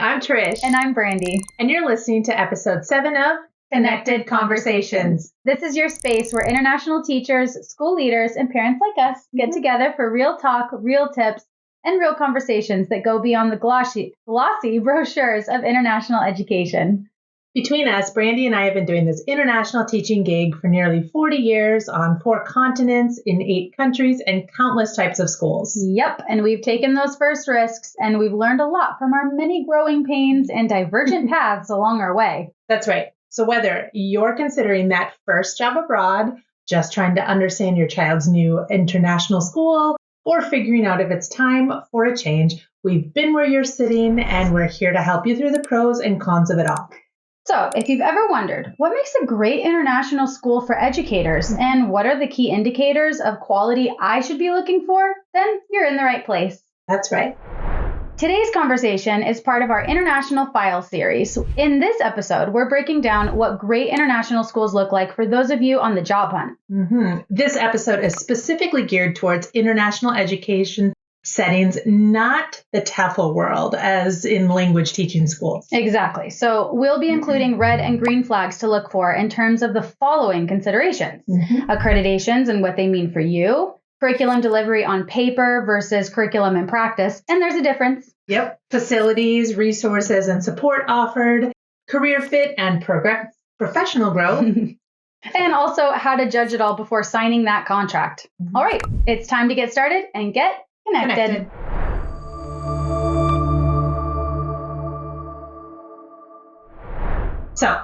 I'm Trish. And I'm Brandy. And you're listening to episode 7 of Connected Conversations. This is your space where international teachers, school leaders, and parents like us get together for real talk, real tips, and real conversations that go beyond the glossy brochures of international education. Between us, Brandy and I have been doing this international teaching gig for nearly 40 years on 4 continents, in 8 countries, and countless types of schools. Yep, and we've taken those first risks, and we've learned a lot from our many growing pains and divergent paths along our way. That's right. So whether you're considering that first job abroad, just trying to understand your child's new international school, or figuring out if it's time for a change, we've been where you're sitting, and we're here to help you through the pros and cons of it all. So, if you've ever wondered, what makes a great international school for educators, and what are the key indicators of quality I should be looking for, then you're in the right place. That's right. Today's conversation is part of our International File series. In this episode, we're breaking down what great international schools look like for those of you on the job hunt. This episode is specifically geared towards international education settings, not the TEFL world, as in language teaching schools. Exactly. So we'll be including red and green flags to look for in terms of the following considerations. Accreditations and what they mean for you, curriculum delivery on paper versus curriculum in practice, and there's a difference. Yep. Facilities, resources, and support offered, career fit and professional growth. And also how to judge it all before signing that contract. All right, it's time to get started and get connected. So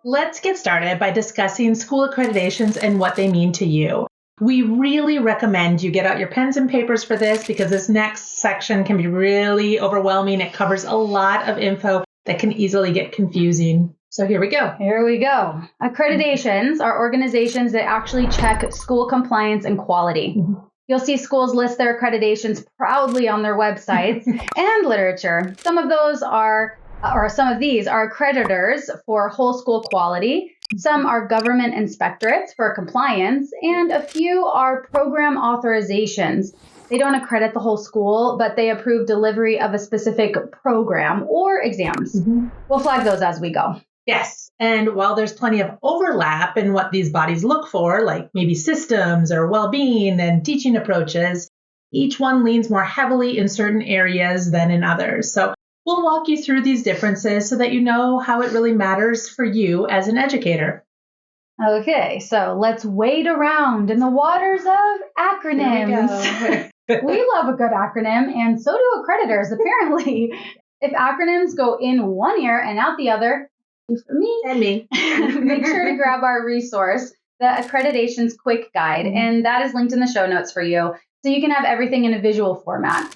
let's get started by discussing school accreditations and what they mean to you. We really recommend you get out your pens and papers for this because this next section can be really overwhelming. It covers a lot of info that can easily get confusing. So here we go. Accreditations are organizations that actually check school compliance and quality. You'll see schools list their accreditations proudly on their websites and literature. Some of these are accreditors for whole school quality. Some are government inspectorates for compliance, and a few are program authorizations. They don't accredit the whole school, but they approve delivery of a specific program or exams. We'll flag those as we go. Yes. And while there's plenty of overlap in what these bodies look for, like maybe systems or well-being and teaching approaches, each one leans more heavily in certain areas than in others. So we'll walk you through these differences so that you know how it really matters for you as an educator. Okay, so let's wade around in the waters of acronyms. We love a good acronym, and so do accreditors, apparently. If acronyms go in one ear and out the other, for me and me, make sure to grab our resource, the Accreditation's Quick Guide, and that is linked in the show notes for you, so you can have everything in a visual format.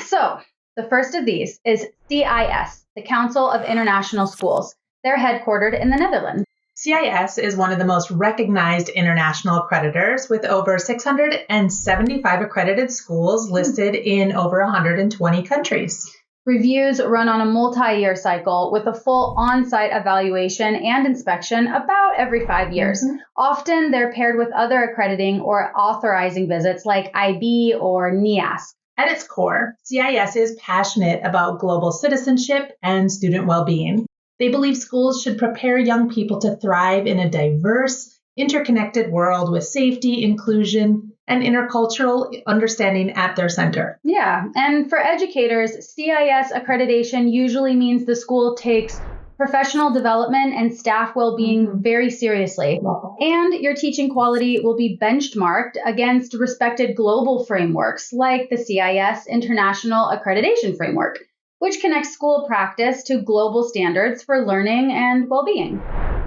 So the first of these is CIS, the Council of International Schools. They're headquartered in the Netherlands. CIS is one of the most recognized international accreditors with over 675 accredited schools listed in over 120 countries. Reviews run on a multi-year cycle with a full on-site evaluation and inspection about every 5 years. Often they're paired with other accrediting or authorizing visits like IB or NIASC. At its core, CIS is passionate about global citizenship and student well-being. They believe schools should prepare young people to thrive in a diverse, interconnected world with safety, inclusion, and intercultural understanding at their center. Yeah, and for educators, CIS accreditation usually means the school takes professional development and staff well-being very seriously. And your teaching quality will be benchmarked against respected global frameworks like the CIS International Accreditation Framework, which connects school practice to global standards for learning and well-being.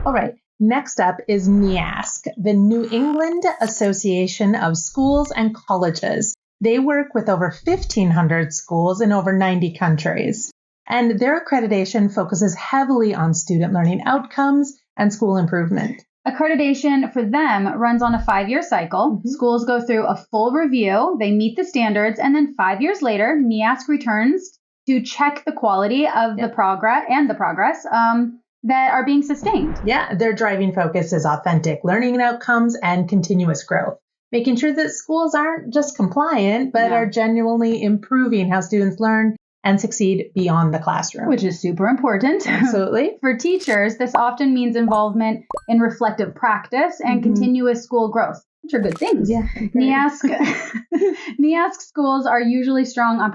All right. Next up is NIASC, the New England Association of Schools and Colleges. They work with over 1,500 schools in over 90 countries. And their accreditation focuses heavily on student learning outcomes and school improvement. Accreditation for them runs on a 5-year cycle. Schools go through a full review, they meet the standards, and then 5 years later, NIASC returns to check the quality of the progress that are being sustained. Yeah, their driving focus is authentic learning outcomes and continuous growth, making sure that schools aren't just compliant, but are genuinely improving how students learn and succeed beyond the classroom. Which is super important. Absolutely. For teachers, this often means involvement in reflective practice and continuous school growth, which are good things. Yeah. NEASC schools are usually strong on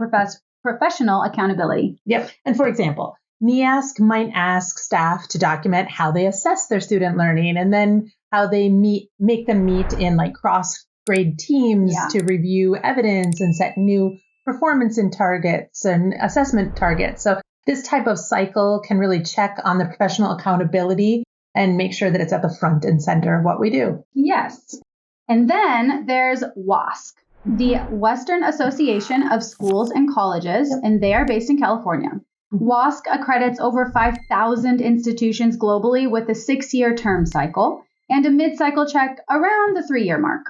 professional accountability. Yep. And for example, NEASC might ask staff to document how they assess their student learning and then how they make them meet in like cross-grade teams to review evidence and set new performance and targets and assessment targets. So this type of cycle can really check on the professional accountability and make sure that it's at the front and center of what we do. Yes. And then there's WASC, the Western Association of Schools and Colleges, and they are based in California. WASC accredits over 5,000 institutions globally with a 6-year term cycle and a mid-cycle check around the 3-year mark.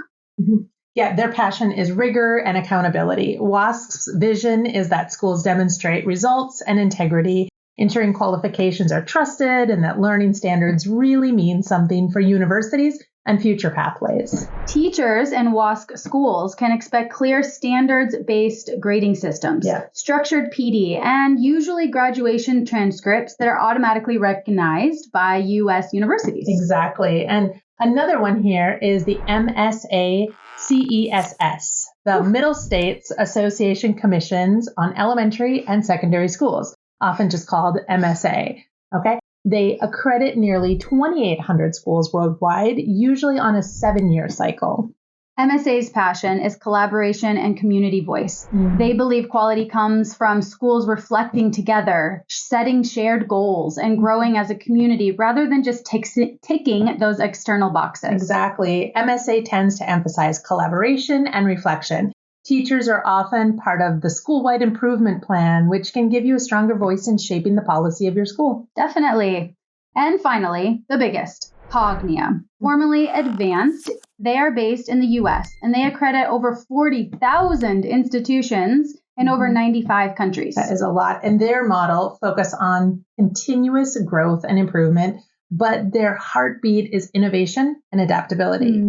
Yeah, their passion is rigor and accountability. WASC's vision is that schools demonstrate results and integrity, ensuring qualifications are trusted and that learning standards really mean something for universities and future pathways. Teachers in WASC schools can expect clear standards-based grading systems, structured PD, and usually graduation transcripts that are automatically recognized by U.S. universities. Exactly. And another one here is the MSA CESS, the Middle States Association Commissions on Elementary and Secondary Schools, often just called MSA. Okay. They accredit nearly 2,800 schools worldwide, usually on a 7-year cycle. MSA's passion is collaboration and community voice. They believe quality comes from schools reflecting together, setting shared goals, and growing as a community rather than just ticking those external boxes. Exactly. MSA tends to emphasize collaboration and reflection. Teachers are often part of the school-wide improvement plan, which can give you a stronger voice in shaping the policy of your school. Definitely. And finally, the biggest, Cognia, formerly Advanced. They are based in the U.S. and they accredit over 40,000 institutions in over 95 countries. That is a lot. And their model focuses on continuous growth and improvement, but their heartbeat is innovation and adaptability,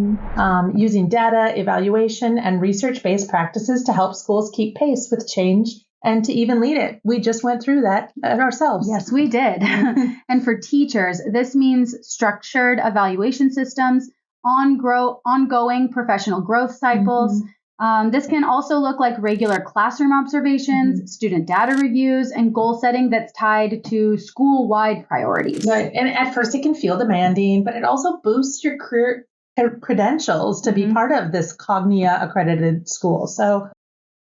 using data, evaluation, and research-based practices to help schools keep pace with change and to even lead it. We just went through that ourselves. Yes, we did. And for teachers, this means structured evaluation systems, ongoing professional growth cycles. This can also look like regular classroom observations, student data reviews, and goal setting that's tied to school-wide priorities. Right. And at first it can feel demanding, but it also boosts your career credentials to be part of this Cognia accredited school. So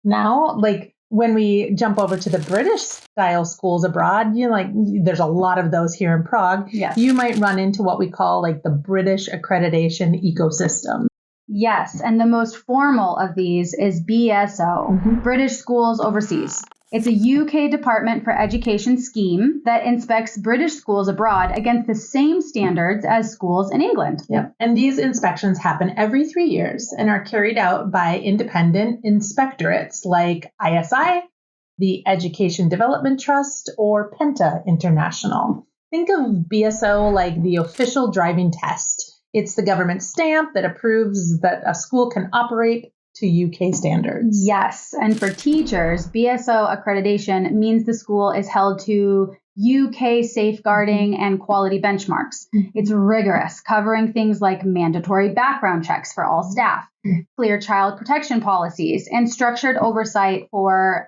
now, like when we jump over to the British style schools abroad, there's a lot of those here in Prague. Yes. You might run into what we call like the British accreditation ecosystem. Yes, and the most formal of these is BSO, British Schools Overseas. It's a UK Department for Education scheme that inspects British schools abroad against the same standards as schools in England. Yep. And these inspections happen every 3 years and are carried out by independent inspectorates like ISI, the Education Development Trust, or Penta International. Think of BSO like the official driving test. It's the government stamp that approves that a school can operate to UK standards. Yes. And for teachers, BSO accreditation means the school is held to UK safeguarding and quality benchmarks. It's rigorous, covering things like mandatory background checks for all staff, clear child protection policies, and structured oversight for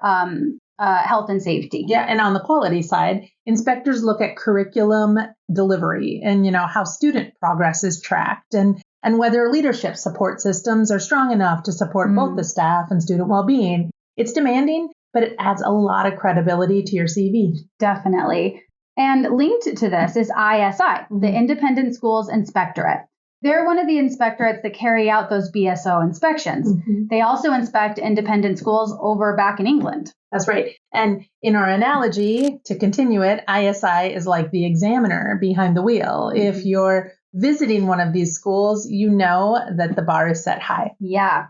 health and safety. Yeah, and on the quality side, inspectors look at curriculum delivery and, how student progress is tracked and whether leadership support systems are strong enough to support both the staff and student well-being. It's demanding, but it adds a lot of credibility to your CV. Definitely. And linked to this is ISI, the Independent Schools Inspectorate. They're one of the inspectorates that carry out those BSO inspections. They also inspect independent schools over back in England. That's right. And in our analogy, to continue it, ISI is like the examiner behind the wheel. If you're visiting one of these schools, you know that the bar is set high. Yeah.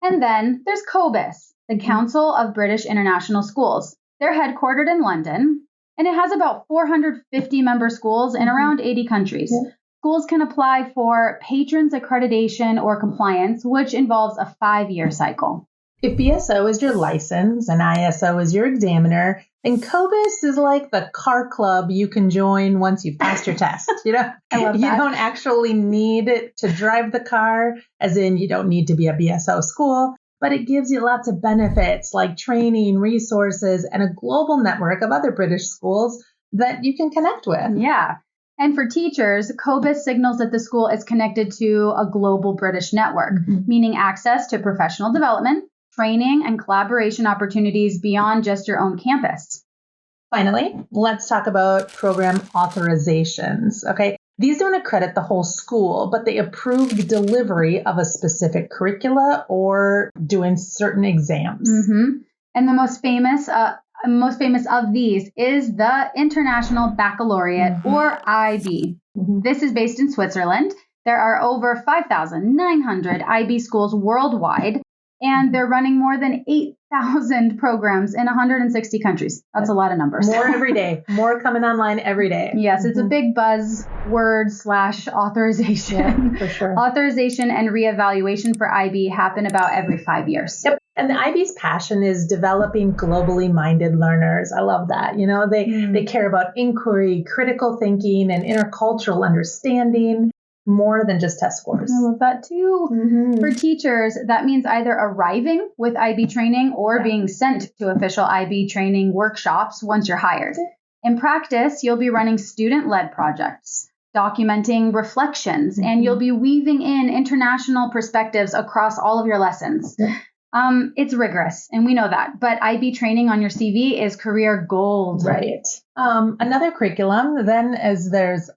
And then there's COBIS, the Council of British International Schools. They're headquartered in London, and it has about 450 member schools in around 80 countries. Schools can apply for patrons accreditation or compliance, which involves a 5-year cycle. If BSO is your license and ISO is your examiner, then COBIS is like the car club you can join once you've passed your test. I love that. You don't actually need to drive the car, as in you don't need to be a BSO school, but it gives you lots of benefits like training, resources, and a global network of other British schools that you can connect with. Yeah. And for teachers, COBIS signals that the school is connected to a global British network, meaning access to professional development, training, and collaboration opportunities beyond just your own campus. Finally, let's talk about program authorizations. Okay. These don't accredit the whole school, but they approve the delivery of a specific curricula or doing certain exams. And the most famous of these is the International Baccalaureate, or IB. This is based in Switzerland. There are over 5,900 IB schools worldwide, and they're running more than 8,000 programs in 160 countries. That's a lot of numbers. More every day. More coming online every day. Yes, it's a big buzzword / authorization. Yeah, for sure. Authorization and reevaluation for IB happen about every 5 years. Yep. And the IB's passion is developing globally minded learners. I love that. They care about inquiry, critical thinking, and intercultural understanding more than just test scores. I love that too. For teachers, that means either arriving with IB training or being sent to official IB training workshops once you're hired. In practice, you'll be running student-led projects, documenting reflections, and you'll be weaving in international perspectives across all of your lessons. It's rigorous, and we know that, but IB training on your CV is career gold. Right. Another curriculum then is there's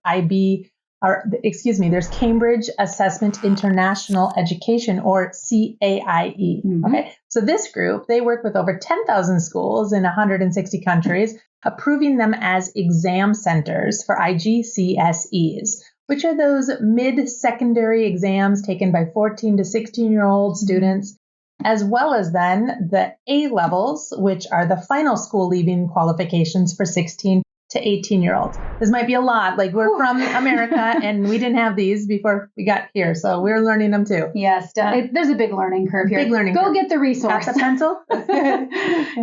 there's Cambridge Assessment International Education, or CAIE. Okay. So this group, they work with over 10,000 schools in 160 countries, approving them as exam centers for IGCSEs, which are those mid-secondary exams taken by 14 to 16-year-old students, as well as then the A levels, which are the final school leaving qualifications for 16 to 18-year-olds. This might be a lot. Like, we're from America and we didn't have these before we got here, so we're learning them too. Yes, there's a big learning curve here. Go get the resource. Got the pencil?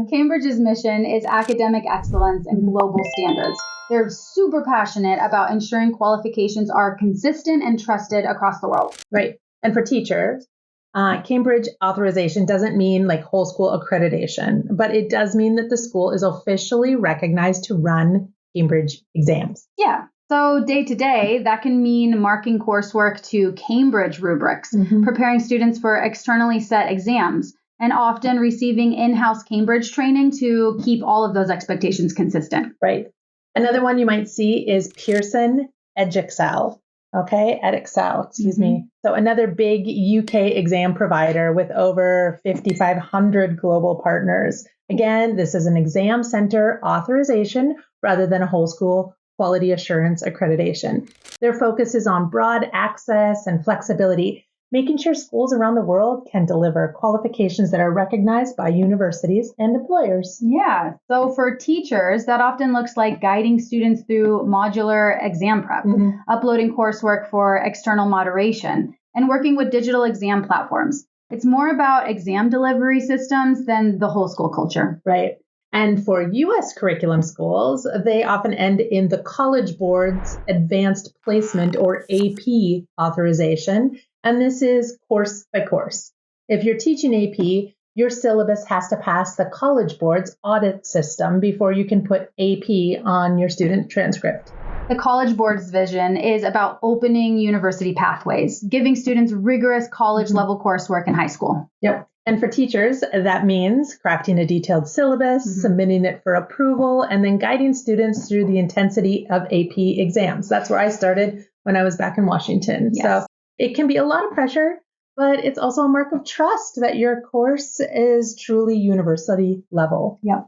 Cambridge's mission is academic excellence and global standards. They're super passionate about ensuring qualifications are consistent and trusted across the world. Right. And for teachers, Cambridge authorization doesn't mean like whole school accreditation, but it does mean that the school is officially recognized to run Cambridge exams. Yeah. So day to day, that can mean marking coursework to Cambridge rubrics, preparing students for externally set exams, and often receiving in-house Cambridge training to keep all of those expectations consistent. Right. Another one you might see is Pearson Edexcel. Okay, Edexcel, excuse me. So another big UK exam provider with over 5,500 global partners. Again, this is an exam center authorization rather than a whole school quality assurance accreditation. Their focus is on broad access and flexibility, making sure schools around the world can deliver qualifications that are recognized by universities and employers. Yeah. So for teachers, that often looks like guiding students through modular exam prep, uploading coursework for external moderation, and working with digital exam platforms. It's more about exam delivery systems than the whole school culture. Right. And for U.S. curriculum schools, they often end in the College Board's Advanced Placement, or AP, authorization. And this is course by course. If you're teaching AP, your syllabus has to pass the College Board's audit system before you can put AP on your student transcript. The College Board's vision is about opening university pathways, giving students rigorous college-level coursework in high school. Yep. And for teachers, that means crafting a detailed syllabus, submitting it for approval, and then guiding students through the intensity of AP exams. That's where I started when I was back in Washington. Yes. So it can be a lot of pressure, but it's also a mark of trust that your course is truly university level. Yep.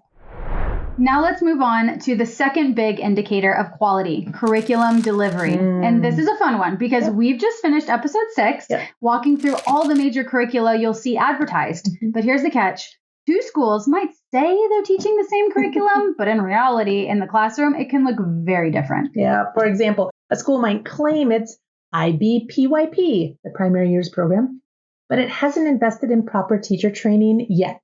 Now let's move on to the second big indicator of quality, curriculum delivery. And this is a fun one because we've just finished episode 6, walking through all the major curricula you'll see advertised. But here's the catch. 2 schools might say they're teaching the same curriculum, but in reality, in the classroom, it can look very different. Yeah. For example, a school might claim it's IBPYP, the primary years program, but it hasn't invested in proper teacher training yet.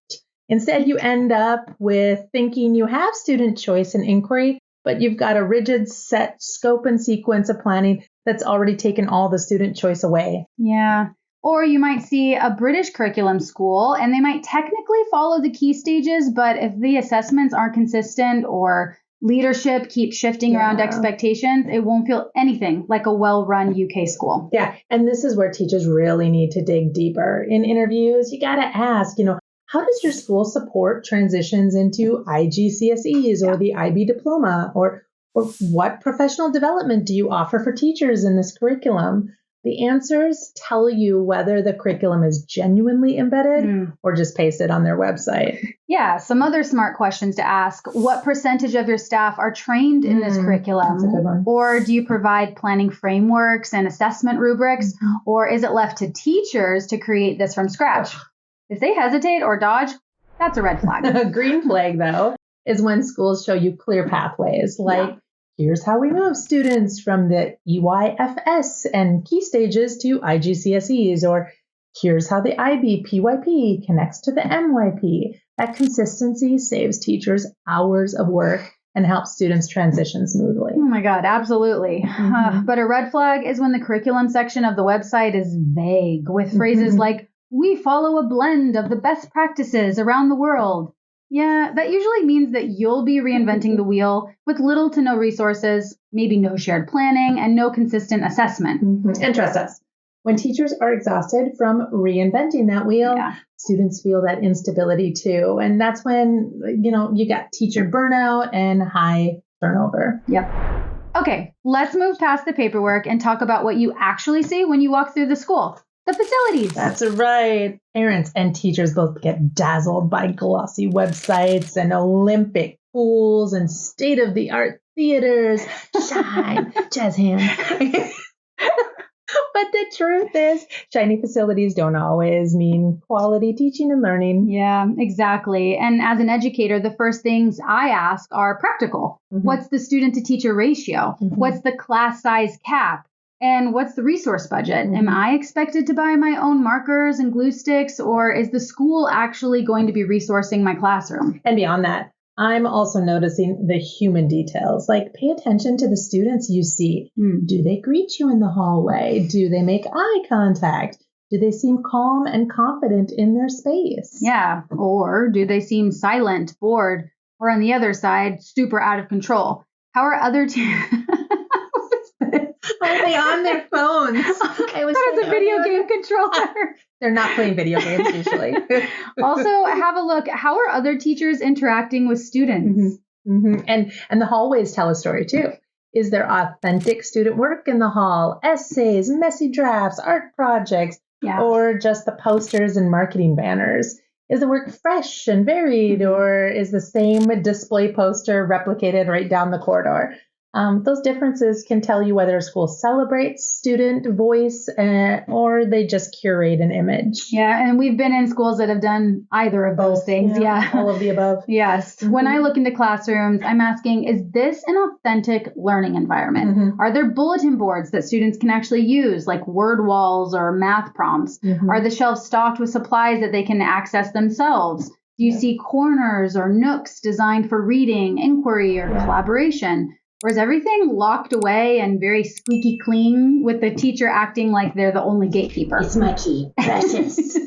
Instead, you end up with thinking you have student choice and inquiry, but you've got a rigid set scope and sequence of planning that's already taken all the student choice away. Yeah. Or you might see a British curriculum school and they might technically follow the key stages, but if the assessments aren't consistent or leadership keeps shifting around expectations, it won't feel anything like a well-run UK school. Yeah. And this is where teachers really need to dig deeper. In interviews, you got to ask, how does your school support transitions into IGCSEs or the IB diploma? Or what professional development do you offer for teachers in this curriculum? The answers tell you whether the curriculum is genuinely embedded or just pasted on their website. Yeah, some other smart questions to ask. What percentage of your staff are trained in this curriculum? That's a good one. Or do you provide planning frameworks and assessment rubrics? Or is it left to teachers to create this from scratch? If they hesitate or dodge, that's a red flag. A green flag, though, is when schools show you clear pathways, like here's how we move students from the EYFS and key stages to IGCSEs, or here's how the IB PYP connects to the MYP. That consistency saves teachers hours of work and helps students transition smoothly. Oh my God, absolutely. But a red flag is when the curriculum section of the website is vague with phrases like, we follow a blend of the best practices around the world. Yeah, that usually means that you'll be reinventing the wheel with little to no resources, maybe no shared planning, and no consistent assessment. And trust us, when teachers are exhausted from reinventing that wheel, students feel that instability too. And that's when, you got teacher burnout and high turnover. Yep. Okay, let's move past the paperwork and talk about what you actually see when you walk through the school. The facilities. That's right. Parents and teachers both get dazzled by glossy websites and Olympic pools and state-of-the-art theaters. Shine, jazz hands. But the truth is, shiny facilities don't always mean quality teaching and learning. Yeah, exactly. And as an educator, the first things I ask are practical. What's the student to teacher ratio? What's the class size cap? And what's the resource budget? Am I expected to buy my own markers and glue sticks, or is the school actually going to be resourcing my classroom? And beyond that, I'm also noticing the human details. Like, pay attention to the students you see. Do they greet you in the hallway? Do they make eye contact? Do they seem calm and confident in their space? Yeah. Or do they seem silent, bored, or on the other side, super out of control? How are other Are they on their phones? I was that is a video game controller. They're not playing video games usually. Also, have a look. How are other teachers interacting with students? And the hallways tell a story too. Is there authentic student work in the hall? Essays, messy drafts, art projects, or just the posters and marketing banners? Is the work fresh and varied, or is the same display poster replicated right down the corridor? Those differences can tell you whether a school celebrates student voice or they just curate an image. Yeah, and we've been in schools that have done either of those things. Yeah, all of the above. Yes. When I look into classrooms, I'm asking, is this an authentic learning environment? Are there bulletin boards that students can actually use, like word walls or math prompts? Are the shelves stocked with supplies that they can access themselves? Do you see corners or nooks designed for reading, inquiry, or collaboration? Or is everything locked away and very squeaky clean with the teacher acting like they're the only gatekeeper? It's my key, precious.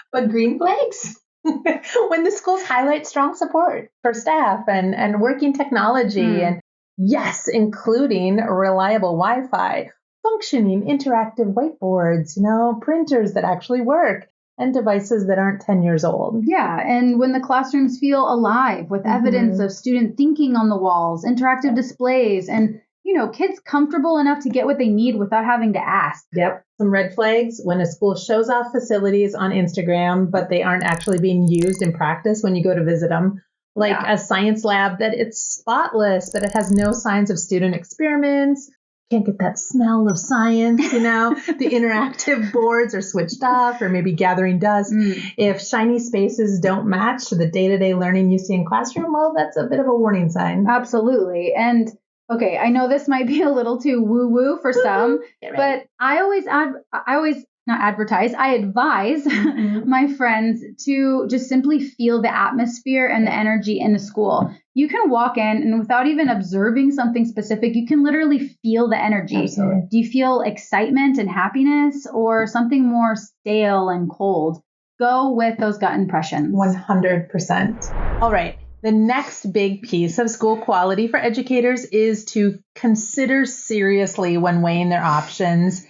But green flags? When the schools highlight strong support for staff and working technology and, yes, including reliable Wi-Fi, functioning interactive whiteboards, printers that actually work, and devices that aren't 10 years old. Yeah, and when the classrooms feel alive with evidence of student thinking on the walls, interactive displays, and, kids comfortable enough to get what they need without having to ask. Yep. Some red flags when a school shows off facilities on Instagram, but they aren't actually being used in practice when you go to visit them. Like a science lab that it's spotless, but it has no signs of student experiments. Can't get that smell of science, The interactive boards are switched off or maybe gathering dust. If shiny spaces don't match the day-to-day learning you see in classroom, well, that's a bit of a warning sign. Absolutely. And okay, I know this might be a little too woo-woo for some, but I always I advise my friends to just simply feel the atmosphere and the energy in the school. You can walk in and without even observing something specific, you can literally feel the energy. Absolutely. Do you feel excitement and happiness or something more stale and cold? Go with those gut impressions. 100%. All right. The next big piece of school quality for educators is to consider seriously when weighing their options.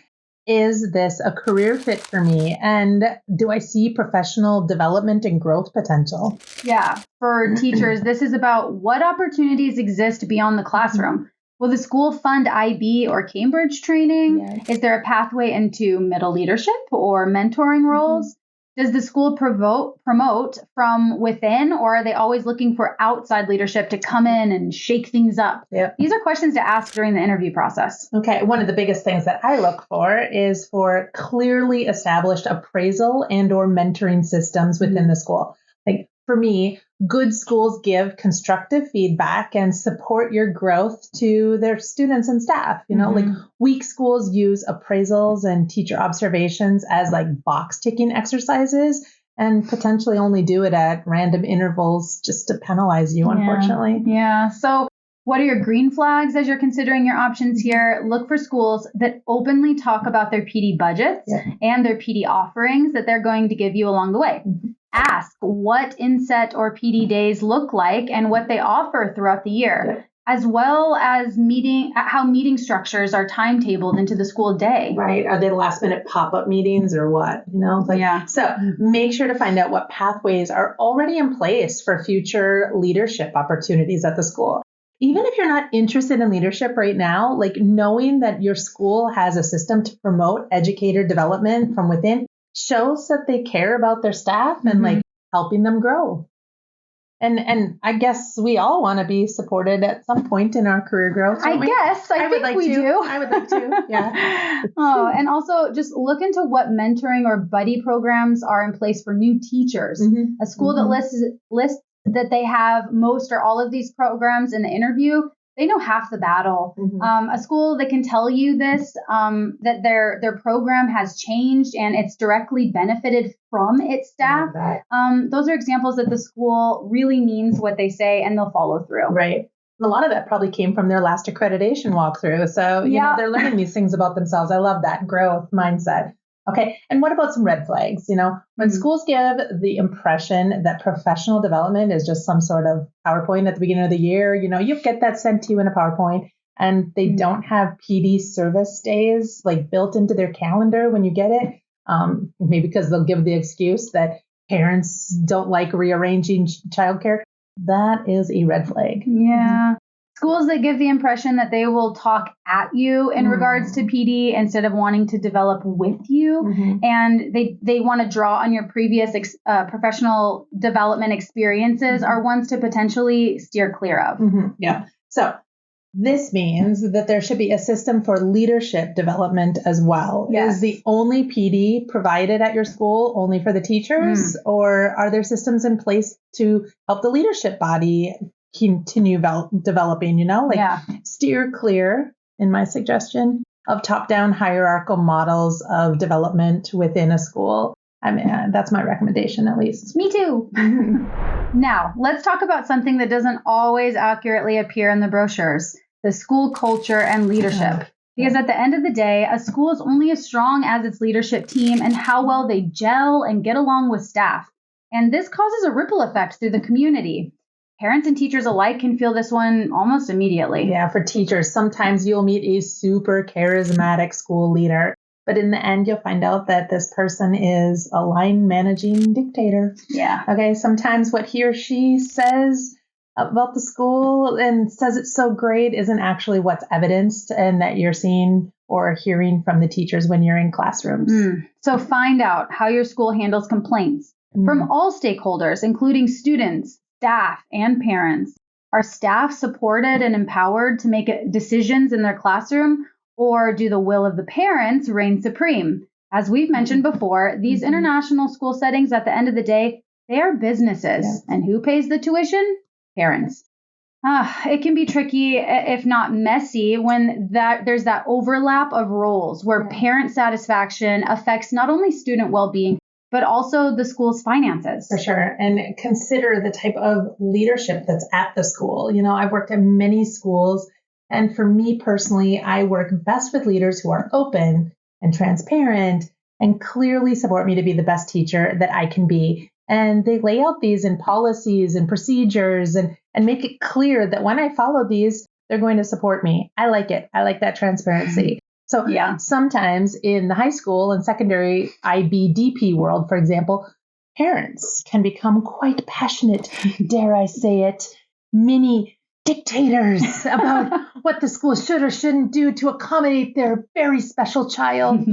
Is this a career fit for me? And do I see professional development and growth potential? Yeah, for teachers, this is about what opportunities exist beyond the classroom. Will the school fund IB or Cambridge training? Yes. Is there a pathway into middle leadership or mentoring roles? Does the school promote from within, or are they always looking for outside leadership to come in and shake things up? Yep. These are questions to ask during the interview process. Okay. One of the biggest things that I look for is for clearly established appraisal and or mentoring systems within the school. Like for me, good schools give constructive feedback and support your growth to their students and staff. Like weak schools use appraisals and teacher observations as like box ticking exercises and potentially only do it at random intervals just to penalize you, unfortunately. Yeah. So what are your green flags as you're considering your options here? Look for schools that openly talk about their PD budgets and their PD offerings that they're going to give you along the way. Ask what inset or PD days look like and what they offer throughout the year, as well as how meeting structures are timetabled into the school day. Right. Are they last minute pop-up meetings or what? So make sure to find out what pathways are already in place for future leadership opportunities at the school. Even if you're not interested in leadership right now, like knowing that your school has a system to promote educator development from within shows that they care about their staff and like helping them grow. And I guess we all want to be supported at some point in our career growth. I think we do. I would like to. Yeah. And also just look into what mentoring or buddy programs are in place for new teachers. A school that lists that they have most or all of these programs in the interview, they know half the battle. A school that can tell you this, that their program has changed and it's directly benefited from its staff. Those are examples that the school really means what they say and they'll follow through. Right. And a lot of that probably came from their last accreditation walkthrough. So, you know, they're learning these things about themselves. I love that growth mindset. Okay. And what about some red flags? When schools give the impression that professional development is just some sort of PowerPoint at the beginning of the year, you get that sent to you in a PowerPoint and they don't have PD service days like built into their calendar when you get it. Maybe because they'll give the excuse that parents don't like rearranging childcare. That is a red flag. Yeah. Schools that give the impression that they will talk at you in regards to PD instead of wanting to develop with you. And they want to draw on your previous professional development experiences are ones to potentially steer clear of. Yeah. So this means that there should be a system for leadership development as well. Is the only PD provided at your school only for the teachers? Or are there systems in place to help the leadership body continue developing, steer clear, in my suggestion, of top-down hierarchical models of development within a school. I mean, that's my recommendation, at least. Me too. Now, let's talk about something that doesn't always accurately appear in the brochures, the school culture and leadership. Because at the end of the day, a school is only as strong as its leadership team and how well they gel and get along with staff. And this causes a ripple effect through the community. Parents and teachers alike can feel this one almost immediately. Yeah, for teachers, sometimes you'll meet a super charismatic school leader, but in the end, you'll find out that this person is a line managing dictator. Yeah. Okay, sometimes what he or she says about the school and says it's so great isn't actually what's evidenced and that you're seeing or hearing from the teachers when you're in classrooms. So find out how your school handles complaints from all stakeholders, including students, staff, and parents. Are staff supported and empowered to make decisions in their classroom, or do the will of the parents reign supreme? As we've mentioned before, these international school settings, at the end of the day, they are businesses. And who pays the tuition? Parents. It can be tricky, if not messy, when there's that overlap of roles where parent satisfaction affects not only student well-being, but also the school's finances. For sure. And consider the type of leadership that's at the school. I've worked at many schools, and for me personally, I work best with leaders who are open and transparent and clearly support me to be the best teacher that I can be. And they lay out these in policies and procedures and make it clear that when I follow these, they're going to support me. I like it. I like that transparency. So sometimes in the high school and secondary IBDP world, for example, parents can become quite passionate, dare I say it, mini dictators about what the school should or shouldn't do to accommodate their very special child.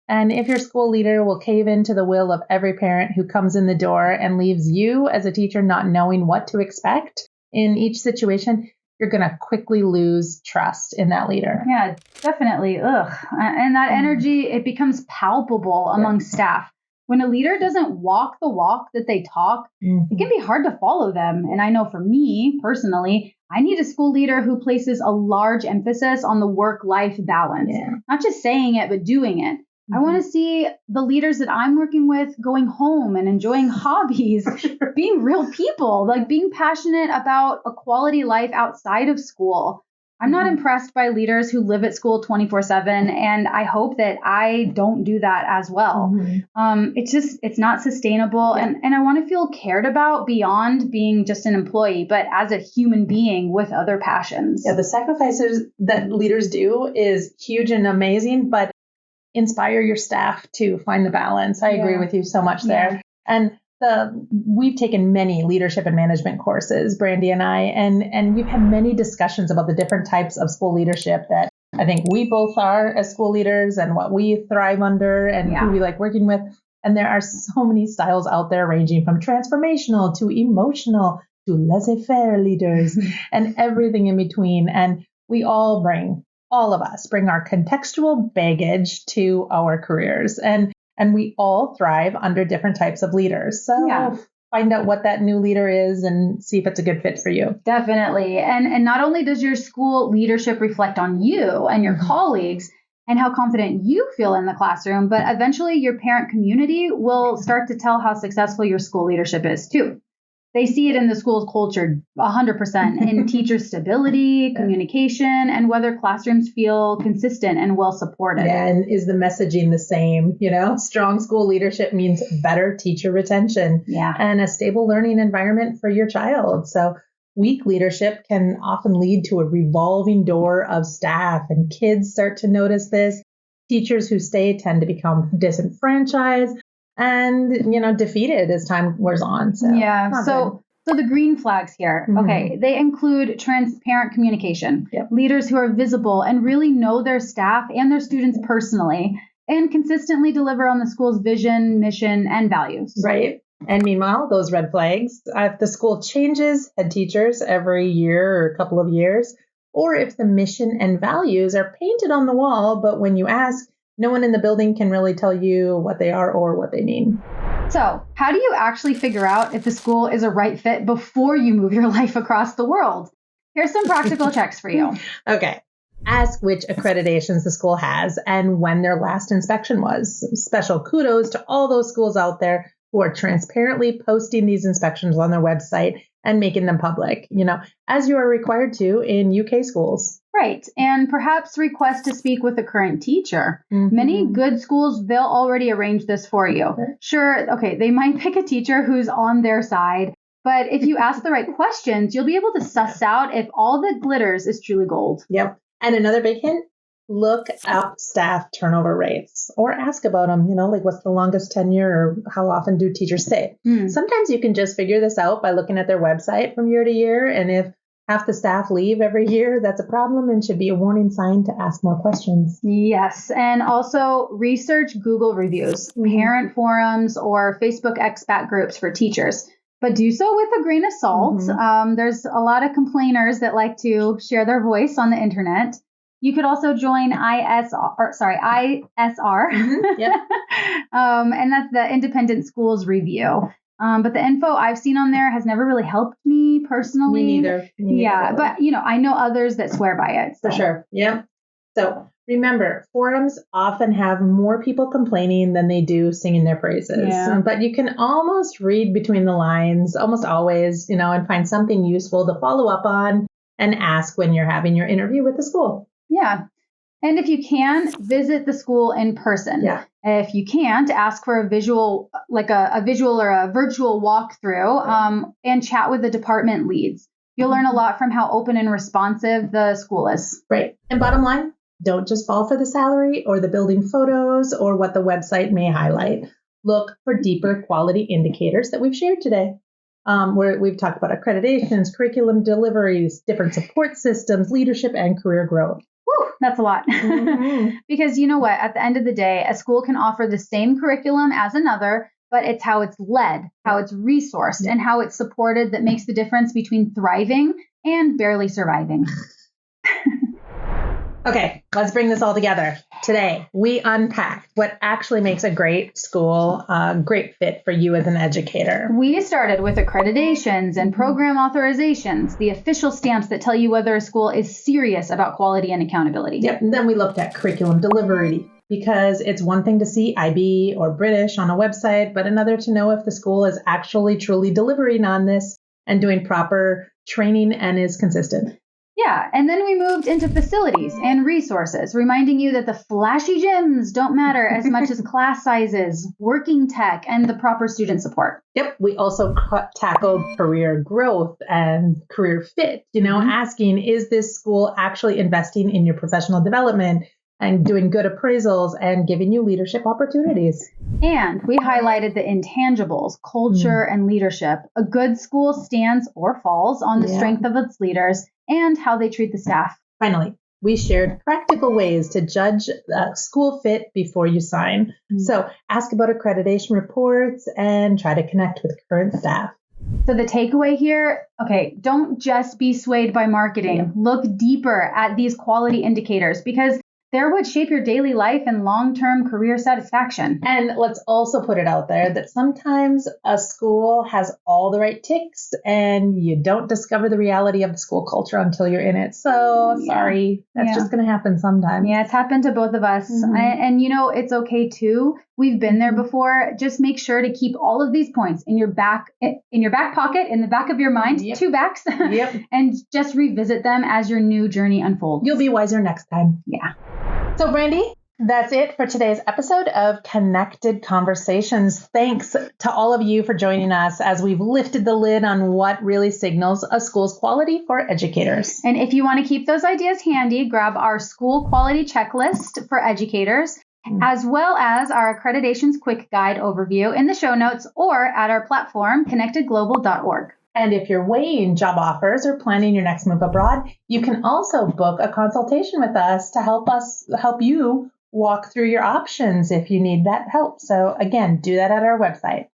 And if your school leader will cave into the will of every parent who comes in the door and leaves you as a teacher not knowing what to expect in each situation, you're going to quickly lose trust in that leader. Yeah, definitely. Ugh. And that energy, it becomes palpable among staff. When a leader doesn't walk the walk that they talk, it can be hard to follow them. And I know for me personally, I need a school leader who places a large emphasis on the work-life balance. Not just saying it, but doing it. I want to see the leaders that I'm working with going home and enjoying hobbies, being real people, like being passionate about a quality life outside of school. I'm not impressed by leaders who live at school 24/7, and I hope that I don't do that as well. It's not sustainable, and I want to feel cared about beyond being just an employee, but as a human being with other passions. Yeah, the sacrifices that leaders do is huge and amazing, but inspire your staff to find the balance. I agree with you so much there. And we've taken many leadership and management courses, Brandy and I, and we've had many discussions about the different types of school leadership that I think we both are as school leaders and what we thrive under and who we like working with. And there are so many styles out there ranging from transformational to emotional to laissez-faire leaders and everything in between. And we all of us bring our contextual baggage to our careers, and we all thrive under different types of leaders. So find out what that new leader is and see if it's a good fit for you. Definitely. And not only does your school leadership reflect on you and your colleagues and how confident you feel in the classroom, but eventually your parent community will start to tell how successful your school leadership is too. They see it in the school's culture 100% in teacher stability, communication, and whether classrooms feel consistent and well supported. Yeah, and is the messaging the same? Strong school leadership means better teacher retention and a stable learning environment for your child. So weak leadership can often lead to a revolving door of staff, and kids start to notice this. Teachers who stay tend to become disenfranchised and, defeated as time wears on. So the green flags here, they include transparent communication, leaders who are visible and really know their staff and their students personally, and consistently deliver on the school's vision, mission, and values. Right. And meanwhile, those red flags, if the school changes head teachers every year or a couple of years, or if the mission and values are painted on the wall, but when you ask, no one in the building can really tell you what they are or what they mean. So, how do you actually figure out if the school is a right fit before you move your life across the world? Here's some practical checks for you. Okay. Ask which accreditations the school has and when their last inspection was. Special kudos to all those schools out there who are transparently posting these inspections on their website and making them public, as you are required to in UK schools. Right. And perhaps request to speak with a current teacher. Many good schools, they'll already arrange this for you. Sure. Okay. They might pick a teacher who's on their side, but if you ask the right questions, you'll be able to suss out if all that glitters is truly gold. Yep. And another big hint, look up staff turnover rates or ask about them, like what's the longest tenure or how often do teachers stay? Sometimes you can just figure this out by looking at their website from year to year. And if half the staff leave every year, that's a problem and should be a warning sign to ask more questions. Yes. And also research Google reviews, parent forums, or Facebook expat groups for teachers. But do so with a grain of salt. There's a lot of complainers that like to share their voice on the internet. You could also join ISR. Yep. And that's the Independent Schools Review. But the info I've seen on there has never really helped me personally. Me neither. Yeah, but I know others that swear by it. So. For sure. Yep. So remember, forums often have more people complaining than they do singing their praises. Yeah. But you can almost read between the lines, almost always, and find something useful to follow up on and ask when you're having your interview with the school. Yeah. And if you can, visit the school in person. Yeah. If you can't, ask for a visual, like a visual or a virtual walkthrough, and chat with the department leads. You'll learn a lot from how open and responsive the school is. Right. And bottom line, don't just fall for the salary or the building photos or what the website may highlight. Look for deeper quality indicators that we've shared today. Where we've talked about accreditations, curriculum deliveries, different support systems, leadership, and career growth. Whew, that's a lot. Mm-hmm. Because you know what? At the end of the day, a school can offer the same curriculum as another, but it's how it's led, how it's resourced, and how it's supported that makes the difference between thriving and barely surviving. Okay, let's bring this all together. Today, we unpacked what actually makes a great school a great fit for you as an educator. We started with accreditations and program authorizations, the official stamps that tell you whether a school is serious about quality and accountability. Yep, and then we looked at curriculum delivery, because it's one thing to see IB or British on a website, but another to know if the school is actually truly delivering on this and doing proper training and is consistent. Yeah, and then we moved into facilities and resources, reminding you that the flashy gyms don't matter as much as class sizes, working tech, and the proper student support. Yep, we also tackled career growth and career fit, asking, is this school actually investing in your professional development and doing good appraisals and giving you leadership opportunities? And we highlighted the intangibles, culture, and leadership. A good school stands or falls on the strength of its leaders and how they treat the staff. Finally, we shared practical ways to judge school fit before you sign. So ask about accreditation reports and try to connect with current staff. So the takeaway here, don't just be swayed by marketing. Yeah. Look deeper at these quality indicators because they're what shape your daily life and long-term career satisfaction. And let's also put it out there that sometimes a school has all the right ticks and you don't discover the reality of the school culture until you're in it. So sorry, that's just going to happen sometimes. Yeah, it's happened to both of us. Mm-hmm. And it's okay too. We've been there before. Just make sure to keep all of these points in your back pocket, in the back of your mind, 2 backs, and just revisit them as your new journey unfolds. You'll be wiser next time. Yeah. So, Brandy, that's it for today's episode of Connected Conversations. Thanks to all of you for joining us as we've lifted the lid on what really signals a school's quality for educators. And if you want to keep those ideas handy, grab our school quality checklist for educators, as well as our accreditations quick guide overview in the show notes or at our platform, connectedglobal.org. And if you're weighing job offers or planning your next move abroad, you can also book a consultation with us to help you walk through your options if you need that help. So again, do that at our website.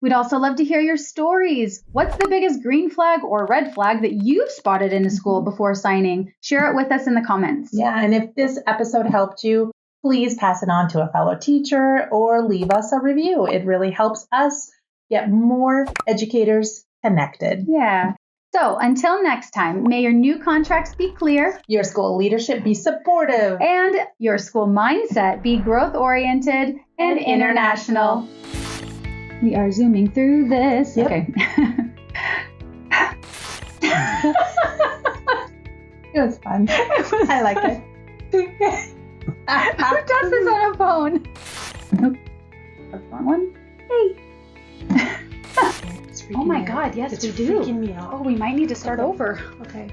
We'd also love to hear your stories. What's the biggest green flag or red flag that you've spotted in a school before signing? Share it with us in the comments. Yeah, and if this episode helped you, please pass it on to a fellow teacher or leave us a review. It really helps us get more educators connected. Yeah. So until next time, may your new contracts be clear, your school leadership be supportive, and your school mindset be growth-oriented and international. We are zooming through this. Yep. Okay. It was fun. I like it. Who does this on a phone? Nope. That's the wrong one. Hey. Oh my God, yes, we do. Freaking me out. Oh, we might need to start over. Okay.